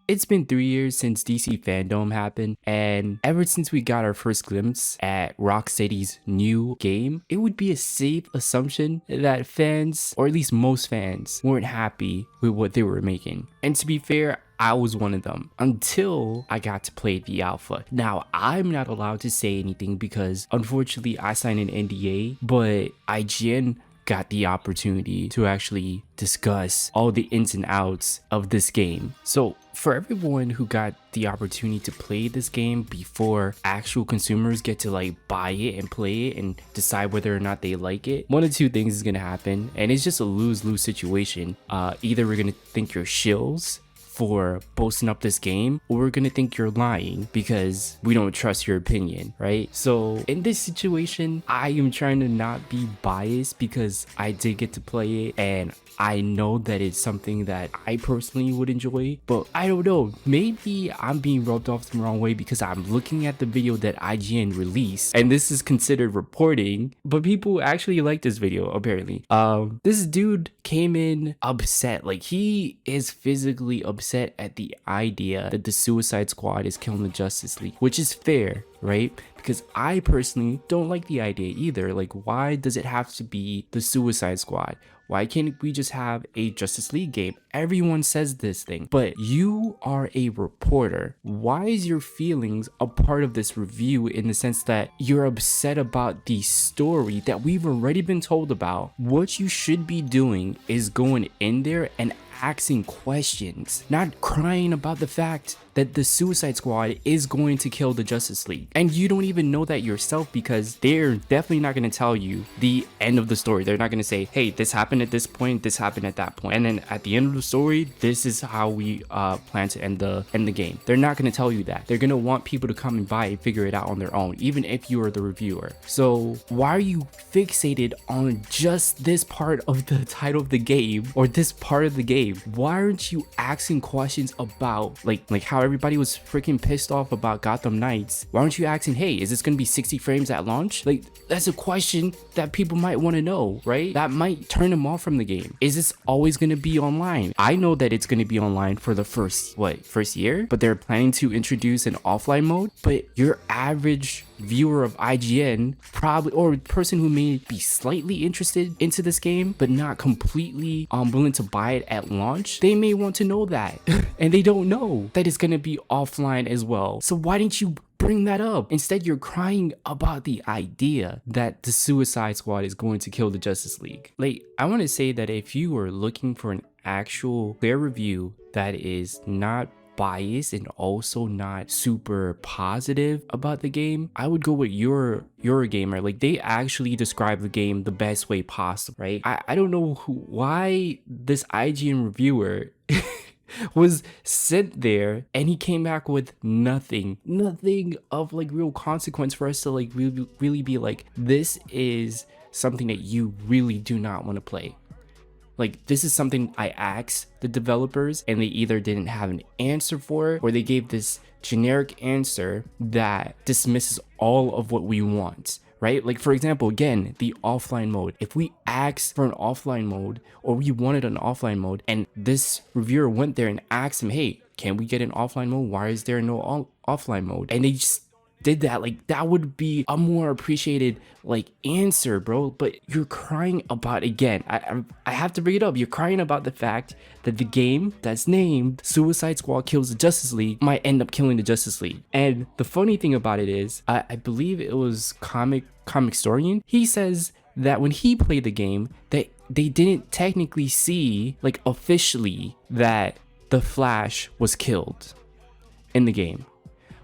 It's been 3 years since DC Fandom happened, and ever since we got our first glimpse at Rocksteady's new game, it would be a safe assumption that fans, or at least most fans, weren't happy with what they were making. And to be fair, I was one of them until I got to play the alpha. Now, I'm not allowed to say anything because unfortunately I signed an NDA, but IGN got the opportunity to actually discuss all the ins and outs of this game. So for everyone who got the opportunity to play this game before actual consumers get to like buy it and play it and decide whether or not they like it, one of two things is gonna happen, and it's just a lose-lose situation. Either we're gonna think you're shills for boasting up this game, or we're gonna think you're lying because we don't trust your opinion, right? So in this situation, I am trying to not be biased because I did get to play it and I know that it's something that I personally would enjoy, but I don't know, maybe I'm being rubbed off the wrong way because I'm looking at the video that IGN released and this is considered reporting, but people actually like this video apparently. This dude came in upset, like he is physically upset at the idea that the Suicide Squad is killing the Justice League, which is fair, right? Because I personally don't like the idea either. Like, why does it have to be the Suicide Squad? Why can't we just have a Justice League game? Everyone says this thing, but you are a reporter. Why is your feelings a part of this review in the sense that you're upset about the story that we've already been told about? What you should be doing is going in there and asking questions, not crying about the fact that the Suicide Squad is going to kill the Justice League. And you don't even know that yourself because they're definitely not going to tell you the end of the story. They're not going to say, hey, this happened at this point, this happened at that point, and then at the end of the story, this is how we plan to end the game. They're not going to tell you that. They're going to want people to come and buy and figure it out on their own, even if you are the reviewer. So why are you fixated on just this part of the title of the game or this part of the game? Why aren't you asking questions about like how everybody was freaking pissed off about Gotham Knights? Why aren't you asking, hey, is this gonna be 60 frames at launch? Like, that's a question that people might want to know, right? That might turn them off from the game. Is this always gonna be online? I know that it's gonna be online for the first year, but they're planning to introduce an offline mode. But your average viewer of IGN probably, or a person who may be slightly interested into this game but not completely willing to buy it at launch, they may want to know that and they don't know that it's going to be offline as well. So why didn't you bring that up? Instead, you're crying about the idea that the Suicide Squad is going to kill the Justice League. Like, I want to say that if you are looking for an actual fair review that is not biased and also not super positive about the game, I would go with your gamer. Like, they actually describe the game the best way possible, right? I don't know why this IGN reviewer was sent there and he came back with nothing of like real consequence for us to like really be like, this is something that you really do not want to play. Like, this is something I asked the developers and they either didn't have an answer for it or they gave this generic answer that dismisses all of what we want, right? Like, for example, again, the offline mode. If we asked for an offline mode or we wanted an offline mode and this reviewer went there and asked him, hey, can we get an offline mode? Why is there no offline mode? And they just did that, like, that would be a more appreciated like answer, bro. But you're crying about, again, I have to bring it up, you're crying about the fact that the game that's named Suicide Squad Kills the Justice League might end up killing the Justice League. And the funny thing about it is, I believe it was Comic Historian, he says that when he played the game that they didn't technically see, like, officially that the Flash was killed in the game.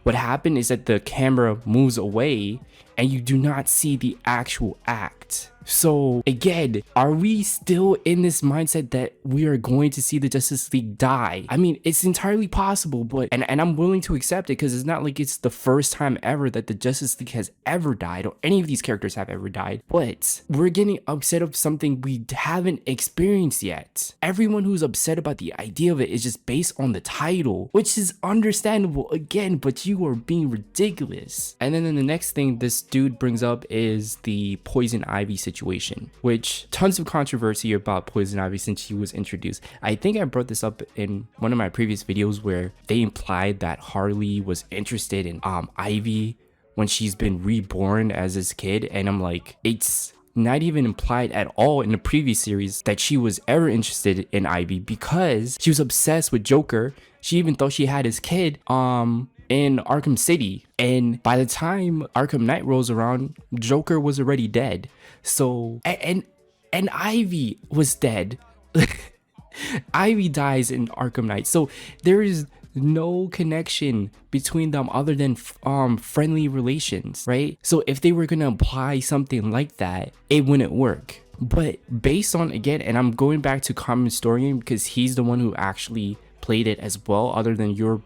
What happened is that the camera moves away and you do not see the actual act. So again, are we still in this mindset that we are going to see the Justice League die? I mean, it's entirely possible, but and I'm willing to accept it because it's not like it's the first time ever that the Justice League has ever died or any of these characters have ever died. But we're getting upset of something we haven't experienced yet. Everyone who's upset about the idea of it is just based on the title, which is understandable again, but you are being ridiculous. And then the next thing this dude brings up is the Poison Ivy situation. situation, which tons of controversy about Poison Ivy since she was introduced. I think I brought this up in one of my previous videos where they implied that Harley was interested in Ivy when she's been reborn as this kid, and I'm like, it's not even implied at all in the previous series that she was ever interested in Ivy, because she was obsessed with Joker. She even thought she had his kid in Arkham City, and by the time Arkham Knight rolls around, Joker was already dead. So and Ivy was dead. Ivy dies in Arkham Knight, so there is no connection between them other than friendly relations, right? So if they were gonna apply something like that, it wouldn't work. But based on, again, and I'm going back to Common Historian because he's the one who actually played it as well, other than your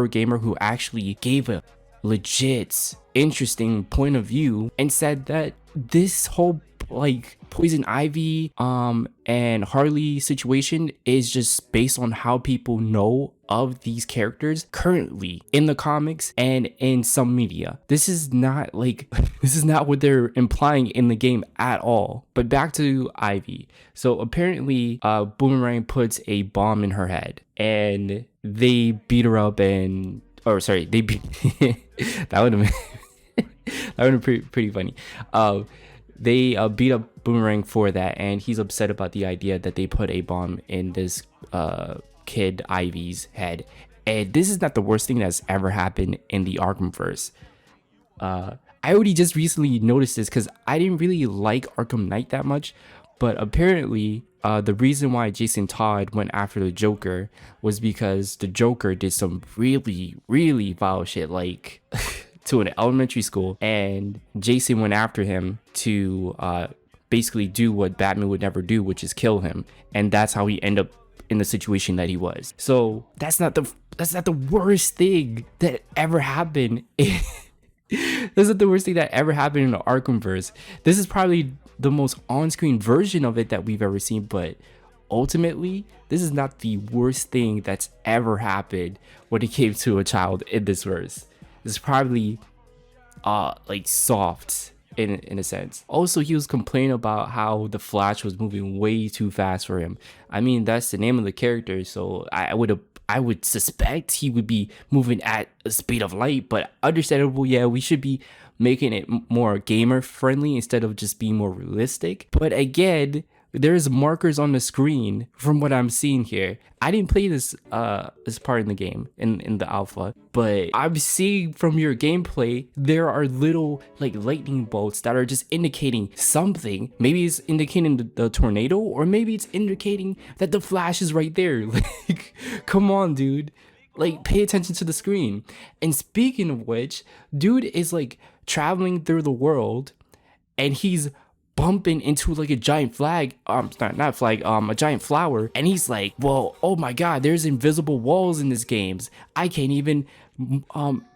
gamer, who actually gave a legit interesting point of view and said that this whole like Poison Ivy and Harley situation is just based on how people know of these characters currently in the comics and in some media. This is not like this is not what they're implying in the game at all. But back to Ivy. So apparently Boomerang puts a bomb in her head and they beat her up, and they beat that would have been that would have been pretty funny. They beat up Boomerang for that, and he's upset about the idea that they put a bomb in this kid Ivy's head. And this is not the worst thing that's ever happened in the Arkhamverse. I already just recently noticed this because I didn't really like Arkham Knight that much, but apparently the reason why Jason Todd went after the Joker was because the Joker did some really, really vile shit, like to an elementary school, and Jason went after him to basically do what Batman would never do, which is kill him, and that's how he ended up in the situation that he was. So that's not the worst thing that ever happened. This is the worst thing that ever happened in the Arkhamverse. This is probably the most on-screen version of it that we've ever seen, but ultimately, this is not the worst thing that's ever happened when it came to a child in this verse. It's probably like soft in a sense. Also, he was complaining about how the Flash was moving way too fast for him. I mean, that's the name of the character, so I would suspect he would be moving at a speed of light, but understandable. Yeah, we should be making it more gamer friendly instead of just being more realistic. But again, there's markers on the screen from what I'm seeing here. I didn't play this part in the game in the alpha, but I'm seeing from your gameplay there are little like lightning bolts that are just indicating something. Maybe it's indicating the tornado, or maybe it's indicating that the Flash is right there. Like, come on, dude. Like, pay attention to the screen. And speaking of which, dude is like traveling through the world and he's bumping into like a giant flag, a giant flower, and he's like, well, oh my god, there's invisible walls in this game. I can't even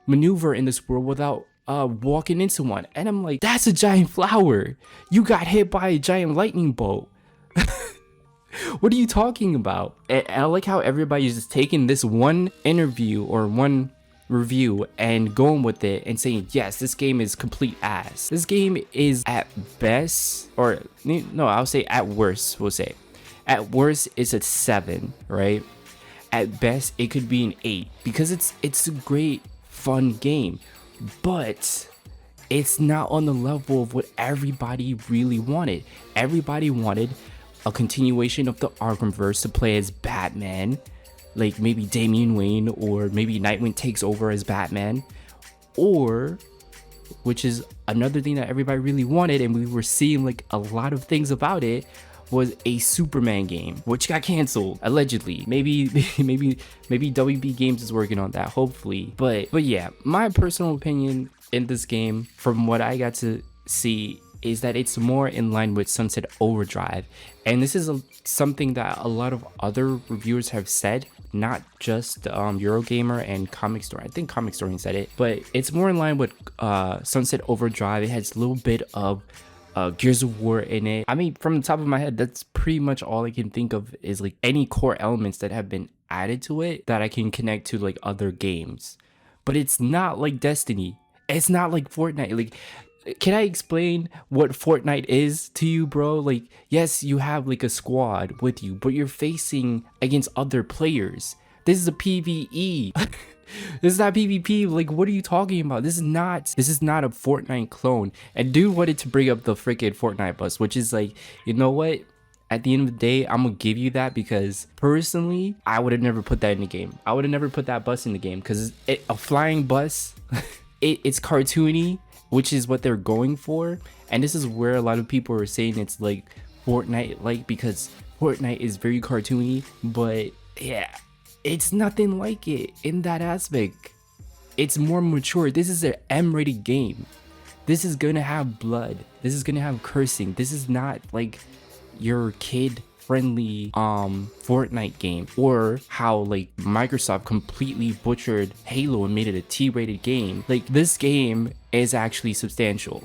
maneuver in this world without walking into one. And I'm like, that's a giant flower. You got hit by a giant lightning bolt. What are you talking about? And I like how everybody's just taking this one interview or one review and going with it and saying, yes, this game is complete ass. This game is at best, or no, I'll say at worst, at worst it's a 7, right? At best it could be an 8, because it's a great fun game, but it's not on the level of what everybody really wanted. Everybody wanted a continuation of the Arkhamverse to play as Batman, like maybe Damian Wayne, or maybe Nightwing takes over as Batman, or, which is another thing that everybody really wanted and we were seeing like a lot of things about it, was a Superman game, which got canceled allegedly. Maybe WB Games is working on that, hopefully. But yeah, my personal opinion in this game, from what I got to see, is that it's more in line with Sunset Overdrive, and this is something that a lot of other reviewers have said, not just Eurogamer and Comic Story. I think Comic Story said it, but it's more in line with Sunset Overdrive. It has a little bit of Gears of War in it. I mean, from the top of my head, that's pretty much all I can think of, is like any core elements that have been added to it that I can connect to like other games. But it's not like Destiny. It's not like Fortnite. Like, Can I explain what Fortnite is to you, bro? Like, yes, you have like a squad with you, but you're facing against other players. This is a PvE. This is not PvP. Like, what are you talking about? This is not a Fortnite clone. And dude wanted to bring up the freaking Fortnite bus, which is like, you know what? At the end of the day, I'm gonna give you that because personally, I would have never put that in the game. I would have never put that bus in the game because a flying bus, it's cartoony, which is what they're going for. And this is where a lot of people are saying it's like Fortnite like because Fortnite is very cartoony, but yeah, it's nothing like it in that aspect. It's more mature. This is an M-rated game. This is gonna have blood. This is gonna have cursing. This is not like your kid friendly Fortnite game, or how like Microsoft completely butchered Halo and made it a T-rated game. Like, this game is actually substantial.